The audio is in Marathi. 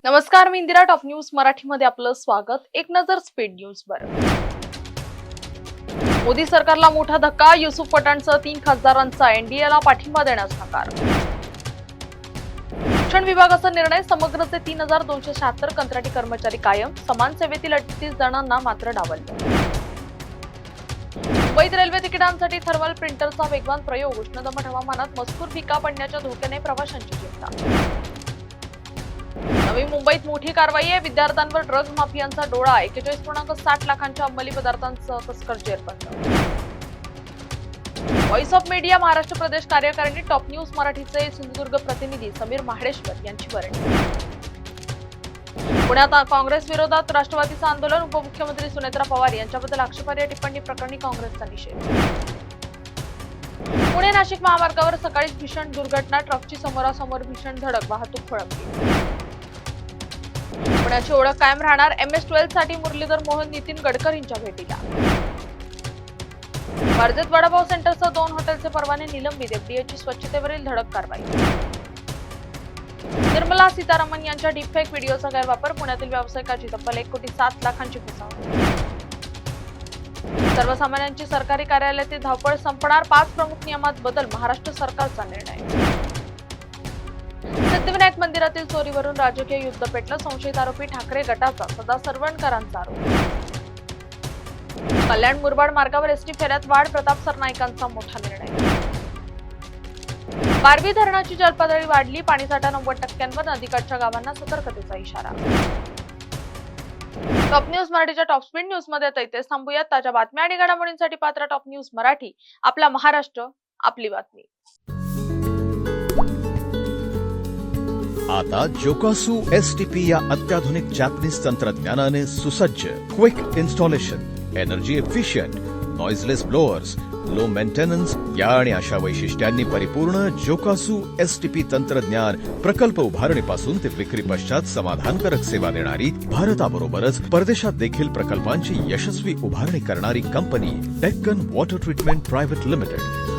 नमस्कार, मी इंदिरा. टॉप न्यूज मराठीमध्ये आपलं स्वागत. एक नजर स्पीड न्यूजवर. मोदी सरकारला मोठा धक्का. युसुफ पठाणसह 3 खासदारांचा एनडीएला पाठिंबा देण्यास नकार. शिक्षण विभागाचा निर्णय. समग्रचे 3276 कंत्राटी कर्मचारी कायम. समान सेवेतील 38 जणांना मात्र डावललं. मुंबईत रेल्वे तिकिटांसाठी थर्मल प्रिंटरचा वेगवान प्रयोग. उष्णदमट हवामानात मजकूर फिका पडण्याच्या धोक्याने प्रवाशांची चिंता. नवी मुंबईत मोठी कारवाई आहे. विद्यार्थ्यांवर ड्रग्ज माफियांचा डोळा. 41.60 लाखांच्या अंमली पदार्थांसह तस्कर जेरबंद. व्हॉइस ऑफ मीडिया महाराष्ट्र प्रदेश कार्यकारिणी. टॉप न्यूज मराठीचे सिंधुदुर्ग प्रतिनिधी समीर महाडेश्वर यांची वर्णी. पुण्यात काँग्रेस विरोधात राष्ट्रवादीचं आंदोलन. उपमुख्यमंत्री सुनेत्रा पवार यांच्याबद्दल आक्षेपार्ह टिप्पणी प्रकरणी काँग्रेसचा निषेध. पुणे नाशिक महामार्गावर सकाळीच भीषण दुर्घटना. ट्रकची समोरासमोर भीषण धडक. वाहतूक खोळंबली. पुण्याची ओळख कायम राहणार. MS-12 साठी मुरलीधर मोहन नितीन गडकरींच्या भेटीला. वर्धेत वडापाव सेंटरसह 2 हॉटेलचे परवाने निलंबित. FDAची स्वच्छतेवरील धडक कारवाई. निर्मला सीतारामन यांच्या डीपफेक व्हिडिओचा गैरवापर. पुण्यातील व्यावसायिकाची तब्बल 1,07 लाखांची फसवणूक. सर्वसामान्यांची सरकारी कार्यालयातील धावपळ संपणार. 5 प्रमुख नियमात बदल. महाराष्ट्र सरकारचा निर्णय. सिद्धिविनायक मंदिरातील चोरीवरून राजकीय युद्ध पेटलं. संशयित आरोपी ठाकरे गटाचा सदा सरवणकरांचा आरोप. कल्याण मुरबाड मार्गावर एसटी फेऱ्यात वाढ. प्रताप सरनाईकांचा मोठा निर्णय. बारवी धरणाची जलपातळी वाढली. पाणीसाठा 90% नदीकाठच्या गावांना सतर्कतेचा इशारा. टॉप न्यूज मराठीच्या टॉप स्पीड न्यूज मध्ये आता इथेच थांबूयात. ताज्या बातम्या आणि घडामोडींसाठी पात्र टॉप न्यूज मराठी. आपला महाराष्ट्र, आपली बातमी. आता जोकासु STP या अत्याधुनिक जॅपनीज तंत्रज्ञानाने सुसज्ज, quick installation, energy efficient, noiseless blowers, low maintenance या आणि अशा वैशिष्ट्यांनी परिपूर्ण जोकासु STP तंत्रज्ञान प्रकल्प उभारणीपासून ते विक्री पश्चात समाधानकारक सेवा देणारी, भारताबरोबरच परदेशात देखील प्रकल्पांची यशस्वी उभारणी करणारी company Deccan water treatment private limited.